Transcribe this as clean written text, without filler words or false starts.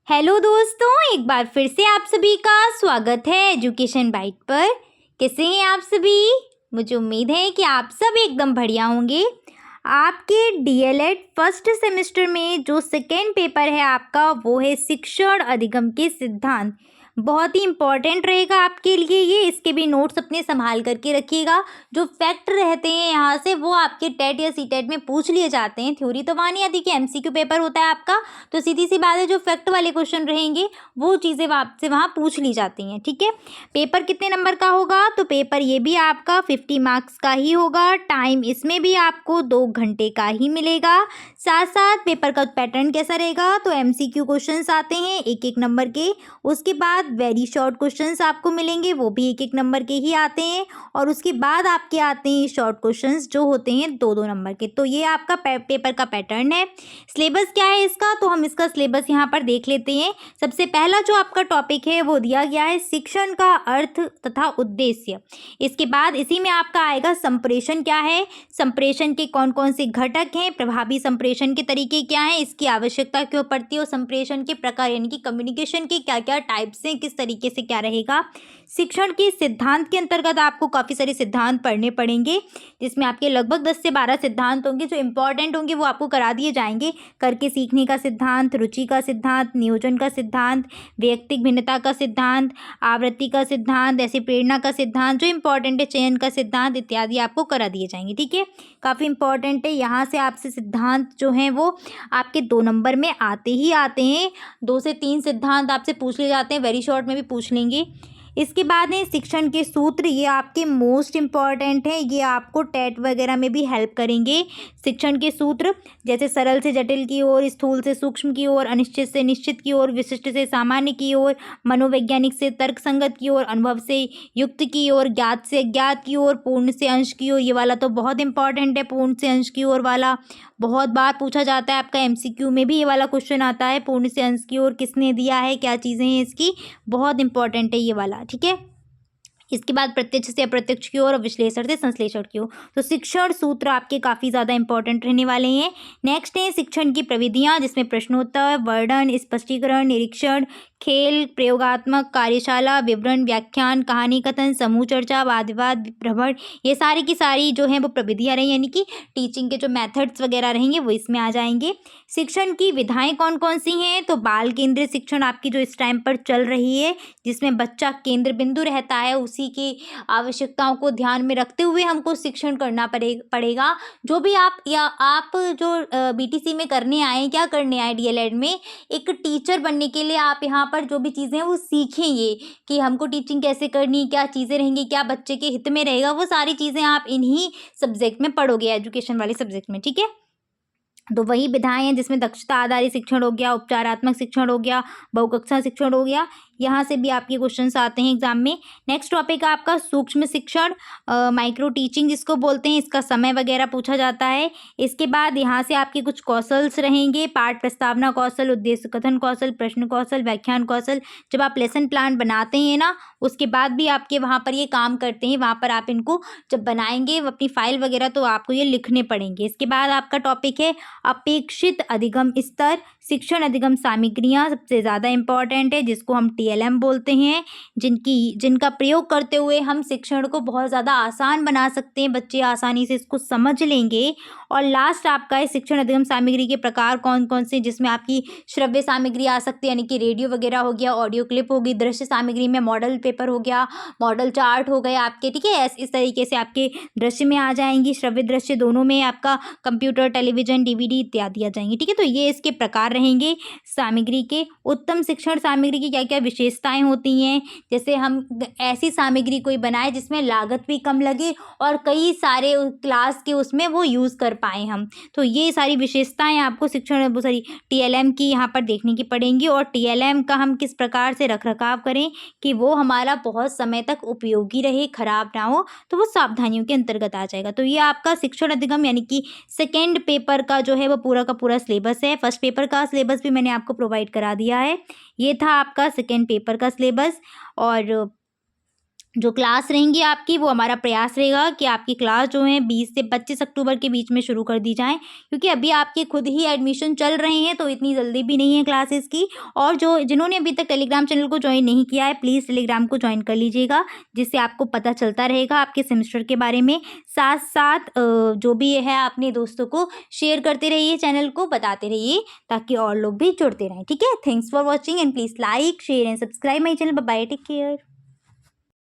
Hello दोस्तों, एक बार फिर से आप सभी का स्वागत है एजुकेशन बाइट पर। कैसे हैं आप सभी? मुझे उम्मीद है कि आप सब एकदम बढ़िया होंगे। आपके डीएलएड फर्स्ट सेमेस्टर में जो सेकेंड पेपर है आपका, वो है शिक्षण अधिगम के सिद्धांत। बहुत ही इम्पॉर्टेंट रहेगा आपके लिए ये। इसके भी नोट्स अपने संभाल करके रखिएगा। जो फैक्ट रहते हैं यहाँ से वो आपके टेट या सीटेट में पूछ लिए जाते हैं। थ्योरी तो वहाँ नहीं आती कि एमसीक्यू पेपर होता है आपका, तो सीधी सी बात है, जो फैक्ट वाले क्वेश्चन रहेंगे वो चीज़ें आपसे वहाँ पूछ ली जाती हैं। ठीक है, पेपर कितने नंबर का होगा? तो पेपर ये भी आपका 50 मार्क्स का ही होगा। टाइम इसमें भी आपको 2 घंटे का ही मिलेगा। साथ साथ पेपर का पैटर्न कैसा रहेगा? तो एमसीक्यू क्वेश्चंस आते हैं 1-1 नंबर के। उसके बाद वेरी शॉर्ट क्वेश्चंस आपको मिलेंगे, वो भी 1-1 नंबर के ही आते हैं। और उसके बाद आपके आते हैं शॉर्ट क्वेश्चंस जो होते हैं 2-2 नंबर के। तो ये आपका पेपर का पैटर्न है। सिलेबस क्या है इसका? तो हम इसका सिलेबस यहाँ पर देख लेते हैं। सबसे पहला जो आपका टॉपिक है वो दिया गया है शिक्षण का अर्थ तथा उद्देश्य। इसके बाद इसी में आपका आएगा संप्रेषण क्या है, संप्रेषण के कौन कौन से घटक हैं, प्रभावी संप्रेषण के तरीके क्या हैं, इसकी आवश्यकता क्यों पड़ती है, और संप्रेषण के प्रकार यानी कि कम्युनिकेशन के क्या क्या टाइप्स हैं, किस तरीके से क्या रहेगा। शिक्षण के सिद्धांत के अंतर्गत आपको काफ़ी सारे सिद्धांत पढ़ने पड़ेंगे, जिसमें आपके लगभग 10 से 12 सिद्धांत होंगे। जो इंपॉर्टेंट होंगे वो आपको करा दिए जाएंगे। करके सीखने का सिद्धांत, रुचि का सिद्धांत, नियोजन का सिद्धांत, वैयक्तिक भिन्नता का सिद्धांत, आवृत्ति का सिद्धांत, ऐसे प्रेरणा का सिद्धांत जो इंपॉर्टेंट है, चयन का सिद्धांत इत्यादि आपको करा दिए जाएंगे। ठीक है, काफ़ी इंपॉर्टेंट है। यहाँ से आपसे सिद्धांत जो हैं वो आपके 2 नंबर में आते ही आते हैं। 2 से 3 सिद्धांत आपसे पूछ लिए जाते हैं, वेरी शॉर्ट में भी पूछ लेंगे। इसके बाद है शिक्षण के सूत्र। ये आपके मोस्ट इम्पॉर्टेंट है, ये आपको टेट वगैरह में भी हेल्प करेंगे। शिक्षण के सूत्र जैसे सरल से जटिल की ओर, स्थूल से सूक्ष्म की ओर, अनिश्चित से निश्चित की ओर, विशिष्ट से सामान्य की ओर, मनोवैज्ञानिक से तर्कसंगत की ओर, अनुभव से युक्त की ओर, ज्ञात से अज्ञात की ओर, पूर्ण से अंश की ओर। ये वाला तो बहुत इंपॉर्टेंट है, पूर्ण से अंश की ओर वाला बहुत बार पूछा जाता है। आपका एमसीक्यू में भी ये वाला क्वेश्चन आता है, पूर्ण से अंश की ओर किसने दिया है, क्या चीज़ें हैं इसकी, बहुत इंपॉर्टेंट है ये वाला। ठीक है, इसके बाद प्रत्यक्ष से अप्रत्यक्ष की ओर और विश्लेषण से संश्लेषण की ओर। तो शिक्षण सूत्र आपके काफ़ी ज़्यादा इंपॉर्टेंट रहने वाले हैं। नेक्स्ट है शिक्षण की प्रविधियाँ, जिसमें प्रश्नोत्तर, वर्णन, स्पष्टीकरण, निरीक्षण, खेल, प्रयोगात्मक, कार्यशाला, विवरण, व्याख्यान, कहानी कथन, समूह चर्चा, वाद विवाद, भ्रमण, ये सारी की सारी जो हैं वो प्रविधियाँ रही, यानी कि टीचिंग के जो मेथड्स वगैरह रहेंगे वो इसमें आ जाएंगे। शिक्षण की विधाएं कौन कौन सी हैं? तो बाल केंद्रित शिक्षण आपकी जो इस टाइम पर चल रही है, जिसमें बच्चा केंद्र बिंदु रहता है, उसी की आवश्यकताओं को ध्यान में रखते हुए हमको शिक्षण करना पड़ेगा। जो भी आप जो बीटीसी में करने आए, क्या करने आए डीएलएड में, एक टीचर बनने के लिए आप यहाँ पर जो भी चीज़ें हैं वो सीखेंगे कि हमको टीचिंग कैसे करनी, क्या चीज़ें रहेंगी, क्या बच्चे के हित में रहेगा, वो सारी चीज़ें आप इन्हीं सब्जेक्ट में पढ़ोगे, एजुकेशन वाले सब्जेक्ट में। ठीक है, तो वही विधाएं हैं जिसमें दक्षता आधारित शिक्षण हो गया, उपचारात्मक शिक्षण हो गया, बहुकक्षा शिक्षण हो गया। यहाँ से भी आपके क्वेश्चंस आते हैं एग्जाम में। नेक्स्ट टॉपिक है आपका सूक्ष्म शिक्षण, माइक्रो टीचिंग जिसको बोलते हैं, इसका समय वगैरह पूछा जाता है। इसके बाद यहाँ से आपके कुछ कौशल्स रहेंगे, पाठ प्रस्तावना कौशल, उद्देश्य कथन कौशल, प्रश्न कौशल, व्याख्यान कौशल। जब आप लेसन प्लान बनाते हैं ना, उसके बाद भी आपके वहाँ पर ये काम करते हैं, वहाँ पर आप इनको जब बनाएंगे अपनी फाइल वगैरह, तो आपको ये लिखने पड़ेंगे। इसके बाद आपका टॉपिक है अपेक्षित अधिगम स्तर, शिक्षण अधिगम सामग्रियाँ सबसे ज़्यादा इंपॉर्टेंट है, जिसको हम टीएलएम बोलते हैं, जिनका प्रयोग करते हुए हम शिक्षण को बहुत ज़्यादा आसान बना सकते हैं, बच्चे आसानी से इसको समझ लेंगे। और लास्ट आपका है शिक्षण अधिगम सामग्री के प्रकार कौन कौन से, जिसमें आपकी श्रव्य सामग्री आ सकती है, यानी कि रेडियो वगैरह हो गया, ऑडियो क्लिप होगी, दृश्य सामग्री में मॉडल पेपर हो गया, मॉडल चार्ट हो गए आपके। ठीक है, इस तरीके से आपके दृश्य में आ जाएंगी, श्रव्य दृश्य दोनों में आपका कंप्यूटर, टेलीविजन, डीवीडी इत्यादि आ जाएंगे। ठीक है, तो ये इसके प्रकार रहेंगे सामग्री के। उत्तम शिक्षण सामग्री की क्या क्या विशेषताएं होती हैं? जैसे हम ऐसी सामग्री कोई बनाए जिसमें लागत भी कम लगे और कई सारे क्लास के उसमें वो यूज़ कर पाए हम, तो ये सारी विशेषताएं आपको शिक्षण टीएलएम की यहाँ पर देखने की पड़ेंगी। और टीएलएम का हम किस प्रकार से रख रखाव करें कि वो हमारा बहुत समय तक उपयोगी रहे, खराब ना हो, तो वो सावधानियों के अंतर्गत आ जाएगा। तो ये आपका शिक्षण अधिगम यानी कि सेकेंड पेपर का जो है वो पूरा का पूरा सिलेबस है। फर्स्ट पेपर का सिलेबस भी मैंने आपको प्रोवाइड करा दिया है। ये था आपका सेकेंड पेपर का सिलेबस। और जो क्लास रहेंगी आपकी, वो हमारा प्रयास रहेगा कि आपकी क्लास जो है 20 से 25 अक्टूबर के बीच में शुरू कर दी जाए, क्योंकि अभी आपके खुद ही एडमिशन चल रहे हैं, तो इतनी जल्दी भी नहीं है क्लासेस की। और जिन्होंने अभी तक टेलीग्राम चैनल को ज्वाइन नहीं किया है, प्लीज़ टेलीग्राम को ज्वाइन कर लीजिएगा, जिससे आपको पता चलता रहेगा आपके सेमेस्टर के बारे में। साथ साथ जो भी है अपने दोस्तों को शेयर करते रहिए, चैनल को बताते रहिए, ताकि और लोग भी जुड़ते रहें। ठीक है, thanks for watching and please like share and subscribe my channel. Bye bye, take care.